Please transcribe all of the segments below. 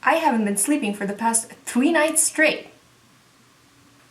I haven't been sleeping for the past 3 nights straight.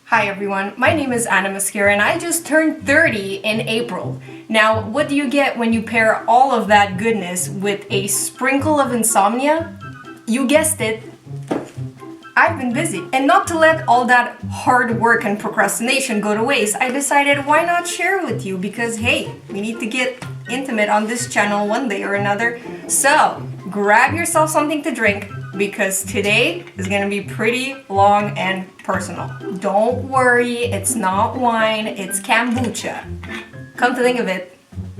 Hi everyone, my name is anamascarainfo and I just turned 30 in April. Now, what do you get when you pair all of that goodness with a sprinkle of insomnia? You guessed it, I've been busy. And not to let all that hard work and procrastination go to waste, I decided why not share with you, because hey, we need to get intimate on this channel one day or another. So, grab yourself something to drink, because today is gonna be pretty long and personal. Don't worry, it's not wine, it's kombucha. Come to think of it,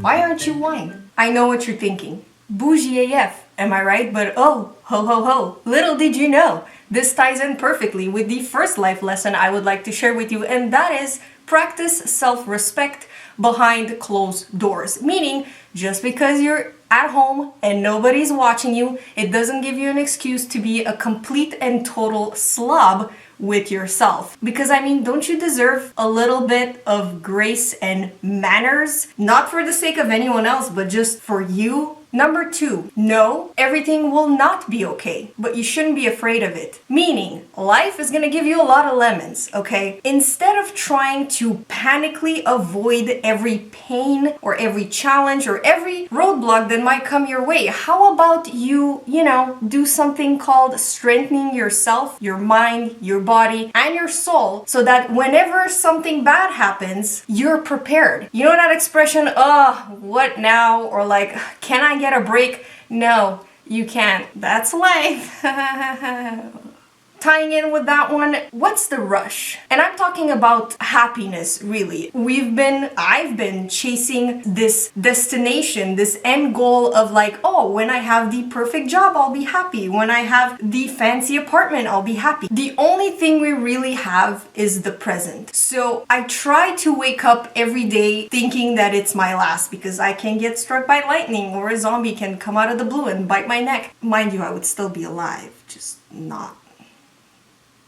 why aren't you wine? I know what you're thinking. Bougie AF, am I right? But oh, ho ho ho, little did you know, this ties in perfectly with the first life lesson I would like to share with you, and that is practice self-respect behind closed doors. Meaning, just because you're at home and nobody's watching you, it doesn't give you an excuse to be a complete and total slob with yourself. Because I mean, don't you deserve a little bit of grace and manners? Not for the sake of anyone else, but just for you. Number 2, no, everything will not be okay, but you shouldn't be afraid of it. Meaning, life is gonna give you a lot of lemons, okay? Instead of trying to panically avoid every pain or every challenge or every roadblock that might come your way, how about you do something called strengthening yourself, your mind, your body, and your soul, so that whenever something bad happens, you're prepared. You know that expression, what now? Or like, can I get a break? No, you can't. That's life. Tying in with that one, what's the rush? And I'm talking about happiness, really. I've been chasing this destination, this end goal of like, oh, when I have the perfect job, I'll be happy. When I have the fancy apartment, I'll be happy. The only thing we really have is the present. So I try to wake up every day thinking that it's my last, because I can get struck by lightning or a zombie can come out of the blue and bite my neck. Mind you, I would still be alive, just not.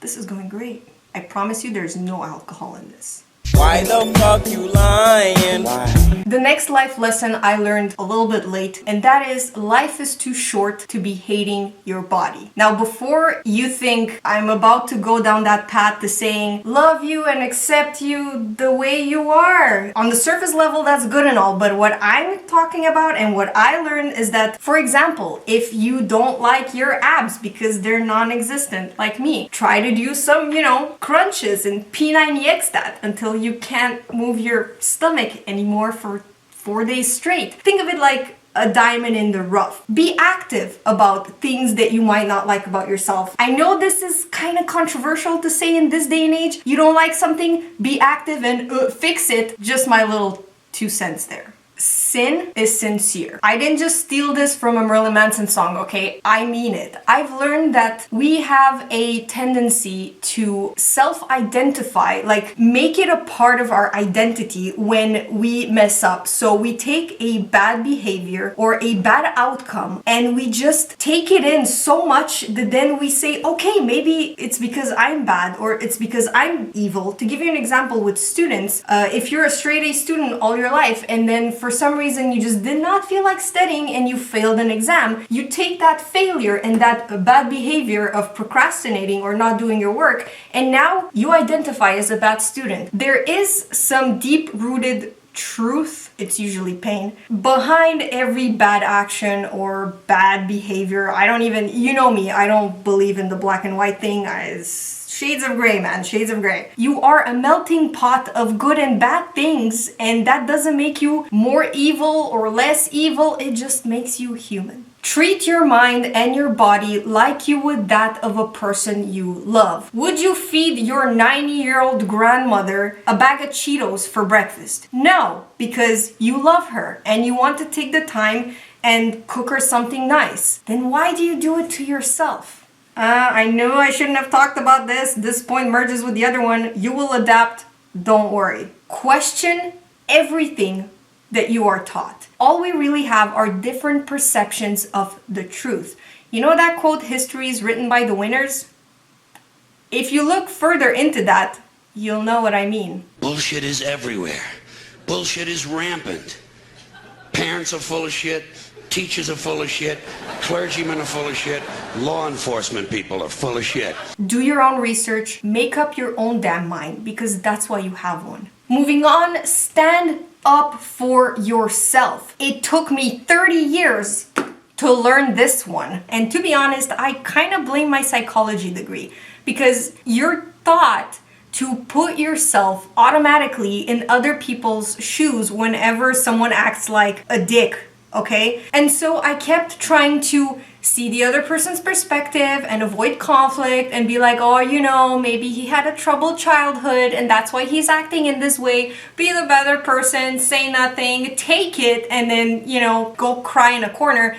This is going great. I promise you there's no alcohol in this. Why the fuck you lying? Why? The next life lesson I learned a little bit late, and that is life is too short to be hating your body. Now, before you think I'm about to go down that path to saying love you and accept you the way you are, on the surface level that's good and all, but what I'm talking about and what I learned is that, for example, if you don't like your abs because they're non-existent, like me, try to do some, crunches and P90X that until you can't move your stomach anymore for 4 days straight. Think of it like a diamond in the rough. Be active about things that you might not like about yourself. I know this is kind of controversial to say in this day and age. You don't like something, be active and fix it. Just my little 2 cents there. Sin is sincere. I didn't just steal this from a Marilyn Manson song, okay? I mean it. I've learned that we have a tendency to self-identify, like make it a part of our identity when we mess up. So we take a bad behavior or a bad outcome and we just take it in so much that then we say, okay, maybe it's because I'm bad or it's because I'm evil. To give you an example with students, if you're a straight A student all your life and then for some reason you just did not feel like studying and you failed an exam, you take that failure and that bad behavior of procrastinating or not doing your work, and now you identify as a bad student. There is some deep-rooted truth, it's usually pain, behind every bad action or bad behavior. You know me, I don't believe in the black and white thing. Shades of gray, man, shades of gray. You are a melting pot of good and bad things, and that doesn't make you more evil or less evil, it just makes you human. Treat your mind and your body like you would that of a person you love. Would you feed your 90-year-old grandmother a bag of Cheetos for breakfast? No, because you love her and you want to take the time and cook her something nice. Then why do you do it to yourself? I knew I shouldn't have talked about this. This point merges with the other one. You will adapt, don't worry. Question everything that you are taught. All we really have are different perceptions of the truth. You know that quote, history is written by the winners? If you look further into that, you'll know what I mean. Bullshit is everywhere. Bullshit is rampant. Parents are full of shit. Teachers are full of shit. Clergymen are full of shit. Law enforcement people are full of shit. Do your own research, make up your own damn mind, because that's why you have one. Moving on, stand up for yourself. It took me 30 years to learn this one. And to be honest, I kind of blame my psychology degree, because you're taught to put yourself automatically in other people's shoes whenever someone acts like a dick, okay? And so I kept trying to see the other person's perspective and avoid conflict and be like, oh, you know, maybe he had a troubled childhood and that's why he's acting in this way. Be the better person, say nothing, take it, and then, you know, go cry in a corner.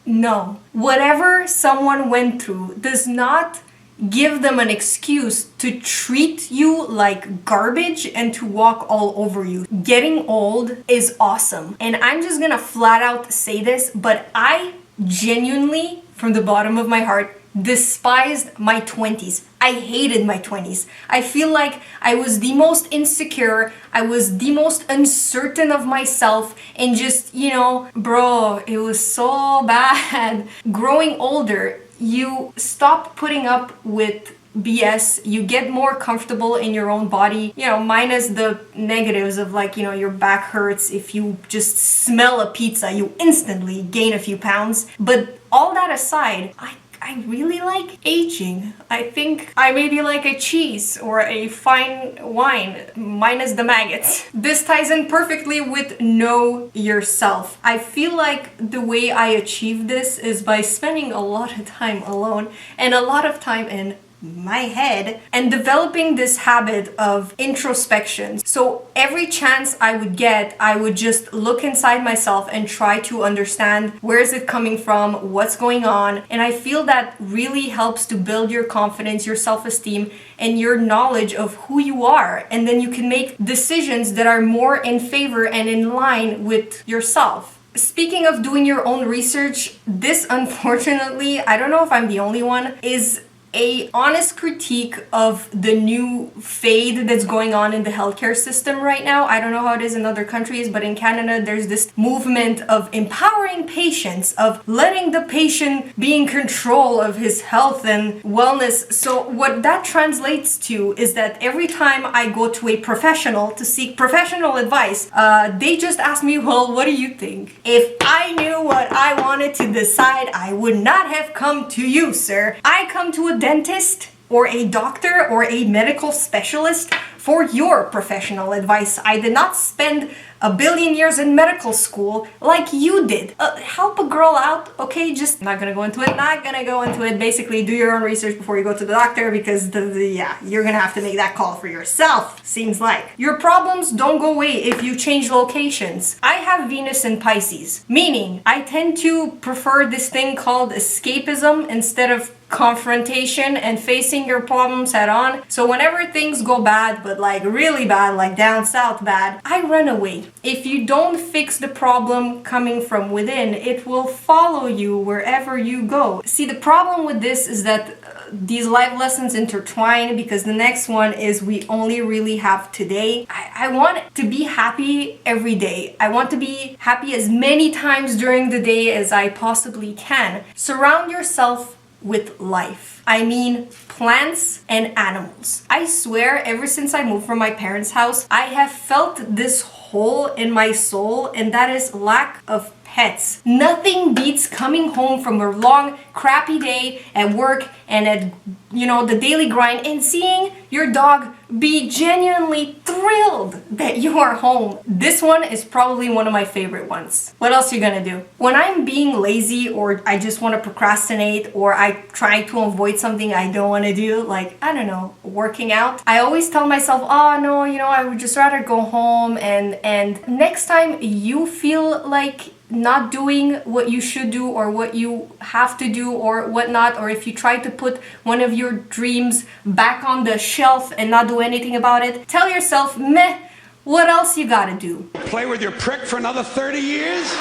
No. Whatever someone went through does not give them an excuse to treat you like garbage and to walk all over you. Getting old is awesome. And I'm just gonna flat out say this, but I genuinely, from the bottom of my heart, despised my 20s. I hated my 20s. I feel like I was the most insecure, I was the most uncertain of myself, and just, you know, bro, it was so bad. Growing older, you stop putting up with BS, you get more comfortable in your own body, you know, minus the negatives of like, you know, your back hurts. If you just smell a pizza, you instantly gain a few pounds. But all that aside, I really like aging. I think I maybe like a cheese or a fine wine, minus the maggots. This ties in perfectly with know yourself. I feel like the way I achieve this is by spending a lot of time alone and a lot of time in my head and developing this habit of introspection. So every chance I would get, I would just look inside myself and try to understand where is it coming from, what's going on. And I feel that really helps to build your confidence, your self-esteem, and your knowledge of who you are. And then you can make decisions that are more in favor and in line with yourself. Speaking of doing your own research, this unfortunately, I don't know if I'm the only one, is a honest critique of the new fade that's going on in the healthcare system right now. I don't know how it is in other countries, but in Canada, there's this movement of empowering patients, of letting the patient be in control of his health and wellness. So what that translates to is that every time I go to a professional to seek professional advice, they just ask me, well, what do you think? If I knew what I wanted to decide, I would not have come to you, sir. I come to a dentist or a doctor or a medical specialist for your professional advice. I did not spend a billion years in medical school like you did. Help a girl out, okay? Just not gonna go into it. Basically, do your own research before you go to the doctor, because you're gonna have to make that call for yourself, seems like. Your problems don't go away if you change locations. I have Venus in Pisces, meaning I tend to prefer this thing called escapism instead of confrontation and facing your problems head on. So whenever things go bad, but like really bad, like down south bad, I run away. If you don't fix the problem coming from within, it will follow you wherever you go. See, the problem with this is that these life lessons intertwine, because the next one is we only really have today. I want to be happy every day. I want to be happy as many times during the day as I possibly can. Surround yourself with life. I mean plants and animals. I swear, ever since I moved from my parents' house, I have felt this hole in my soul, and that is lack of pets. Nothing beats coming home from a long, crappy day at work and at, the daily grind, and seeing your dog be genuinely thrilled that you are home. This one is probably one of my favorite ones. What else are you gonna do? When I'm being lazy, or I just want to procrastinate, or I try to avoid something I don't want to do, like, I don't know, working out, I always tell myself, oh no, I would just rather go home, and next time you feel like not doing what you should do or what you have to do or whatnot, or if you try to put one of your dreams back on the shelf and not do anything about it, tell yourself, meh, what else you gotta do? Play with your prick for another 30 years?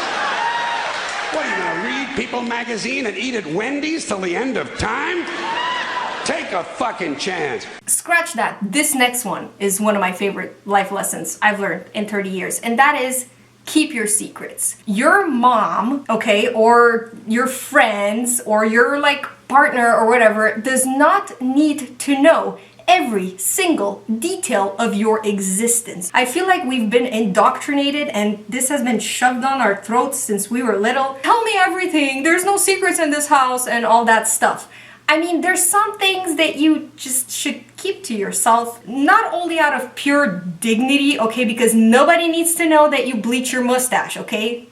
What, are you gonna read People magazine and eat at Wendy's till the end of time? Take a fucking chance. Scratch that. This next one is one of my favorite life lessons I've learned in 30 years, and that is keep your secrets. Your mom, okay, or your friends, or your like partner or whatever does not need to know every single detail of your existence. I feel like we've been indoctrinated and this has been shoved down our throats since we were little. Tell me everything, there's no secrets in this house and all that stuff. I mean, there's some things that you just should keep to yourself, not only out of pure dignity, okay, because nobody needs to know that you bleach your mustache, okay?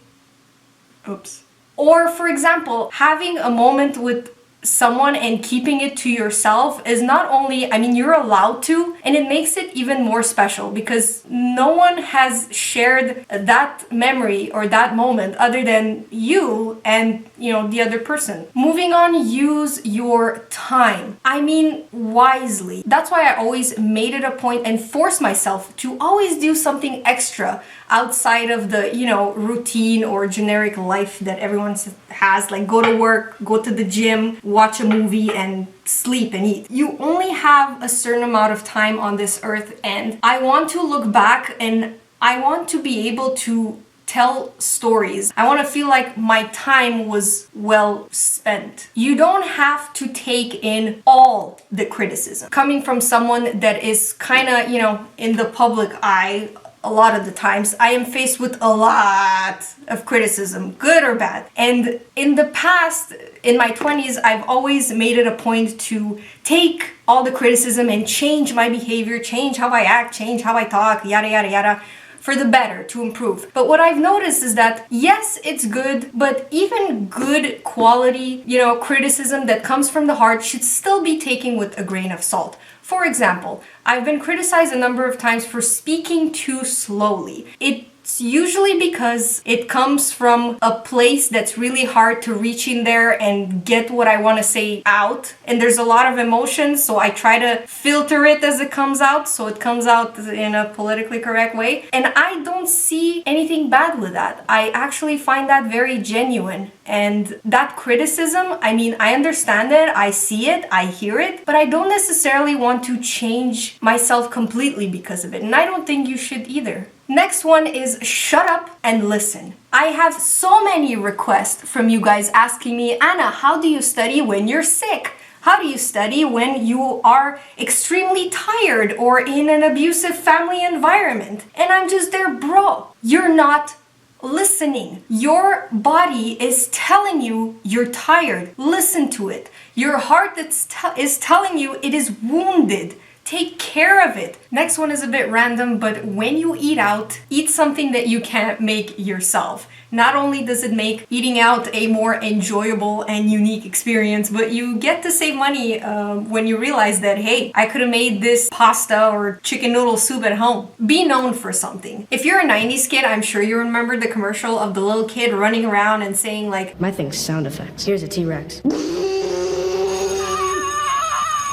Oops. Or, for example, having a moment with someone and keeping it to yourself is not only, I mean, you're allowed to, and it makes it even more special because no one has shared that memory or that moment other than you and, you know, the other person. Moving on, use your time. I mean, wisely. That's why I always made it a point and forced myself to always do something extra outside of the, you know, routine or generic life that everyone has, like go to work, go to the gym, watch a movie, and sleep and eat. You only have a certain amount of time on this earth, and I want to look back and I want to be able to tell stories. I want to feel like my time was well spent. You don't have to take in all the criticism. Coming from someone that is kind of, you know, in the public eye, a lot of the times I am faced with a lot of criticism, good or bad. And in the past, in my 20s, I've always made it a point to take all the criticism and change my behavior, change how I act, change how I talk, yada, yada, yada, for the better, to improve. But what I've noticed is that, yes, it's good, but even good quality, you know, criticism that comes from the heart should still be taken with a grain of salt. For example, I've been criticized a number of times for speaking too slowly. It's usually because it comes from a place that's really hard to reach in there and get what I want to say out. And there's a lot of emotion, so I try to filter it as it comes out, so it comes out in a politically correct way. And I don't see anything bad with that. I actually find that very genuine. And that criticism, I mean, I understand it, I see it, I hear it, but I don't necessarily want to change myself completely because of it. And I don't think you should either. Next one is shut up and listen. I have so many requests from you guys asking me, Anna, how do you study when you're sick? How do you study when you are extremely tired or in an abusive family environment? And I'm just there, bro. You're not listening. Your body is telling you you're tired. Listen to it. Your heart is telling you it is wounded. Take care of it. Next one is a bit random, but when you eat out, eat something that you can't make yourself. Not only does it make eating out a more enjoyable and unique experience, but you get to save money when you realize that, hey, I could have made this pasta or chicken noodle soup at home. Be known for something. If you're a 90s kid, I'm sure you remember the commercial of the little kid running around and saying like, my thing's sound effects. Here's a T-Rex.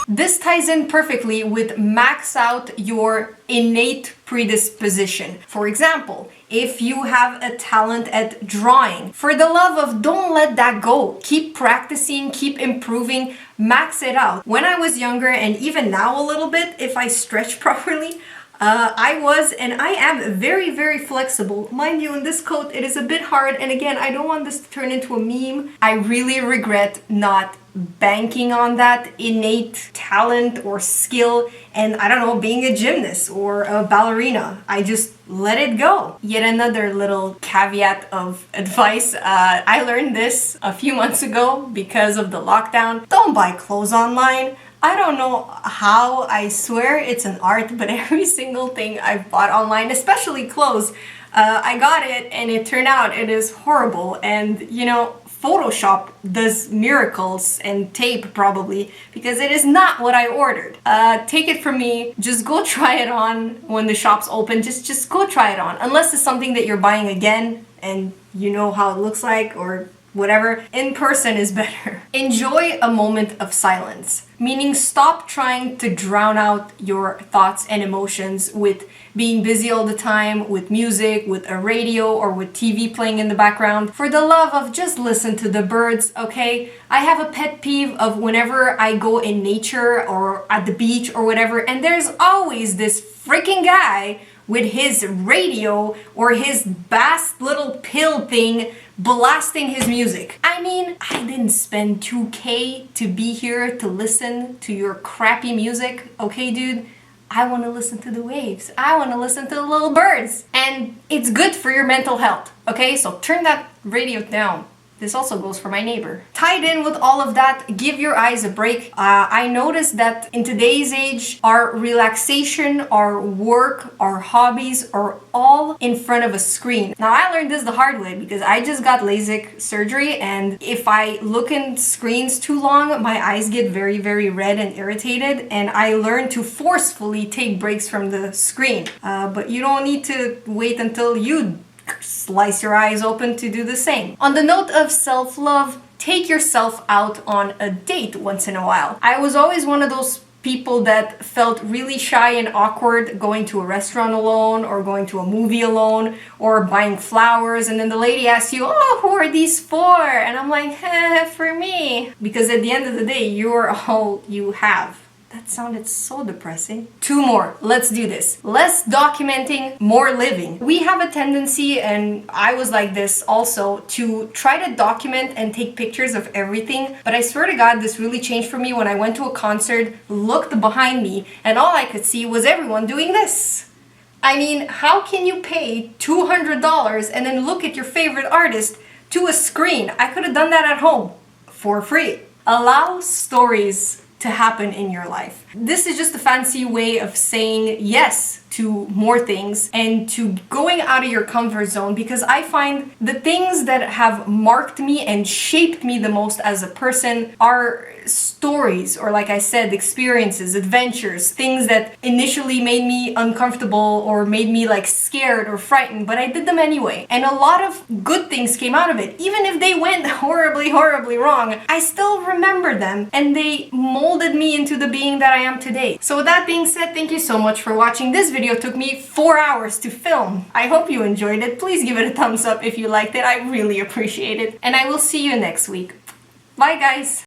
This ties in perfectly with max out your innate predisposition. For example, if you have a talent at drawing, for the love of, don't let that go. Keep practicing, keep improving, max it out. When I was younger, and even now a little bit, if I stretch properly, I was and I am very, very flexible. Mind you, in this coat, it is a bit hard. And again, I don't want this to turn into a meme. I really regret not banking on that innate talent or skill and, I don't know, being a gymnast or a ballerina. I just let it go. Yet another little caveat of advice. I learned this a few months ago because of the lockdown. Don't buy clothes online. I don't know how, I swear it's an art, but every single thing I've bought online, especially clothes, I got it and it turned out it is horrible. And, you know, Photoshop does miracles and tape probably because it is not what I ordered. Take it from me, just go try it on when the shop's open. Just go try it on. Unless it's something that you're buying again and you know how it looks like or whatever, in person is better. Enjoy a moment of silence, meaning stop trying to drown out your thoughts and emotions with being busy all the time, with music, with a radio, or with TV playing in the background. For the love of, just listen to the birds, okay? I have a pet peeve of whenever I go in nature or at the beach or whatever, and there's always this freaking guy with his radio or his bass little pill thing blasting his music. I mean, I didn't spend 2K to be here to listen to your crappy music, okay, dude? I want to listen to the waves. I want to listen to the little birds. And it's good for your mental health, okay? So turn that radio down. This also goes for my neighbor. Tied in with all of that, give your eyes a break. I noticed that in today's age, our relaxation, our work, our hobbies are all in front of a screen. Now, I learned this the hard way because I just got LASIK surgery, and if I look in screens too long, my eyes get very, very red and irritated, and I learned to forcefully take breaks from the screen. But you don't need to wait until you slice your eyes open to do the same. On the note of self-love, take yourself out on a date once in a while. I was always one of those people that felt really shy and awkward going to a restaurant alone, or going to a movie alone, or buying flowers, and then the lady asks you, oh, who are these for? And I'm like, for me. Because at the end of the day, you're all you have. That sounded so depressing. 2 more. Let's do this. Less documenting, more living. We have a tendency, and I was like this also, to try to document and take pictures of everything. But I swear to God, this really changed for me when I went to a concert, looked behind me, and all I could see was everyone doing this. I mean, how can you pay $200 and then look at your favorite artist to a screen? I could have done that at home for free. Allow stories to happen in your life. This is just a fancy way of saying yes to more things and to going out of your comfort zone, because I find the things that have marked me and shaped me the most as a person are stories, or like I said, experiences, adventures, things that initially made me uncomfortable or made me like scared or frightened, but I did them anyway. And a lot of good things came out of it. Even if they went horribly, horribly wrong, I still remember them, and they molded me into the being that I am today. So with that being said, thank you so much for watching. This video took me 4 hours to film. I hope you enjoyed it. Please give it a thumbs up if you liked it. I really appreciate it. And I will see you next week. Bye, guys.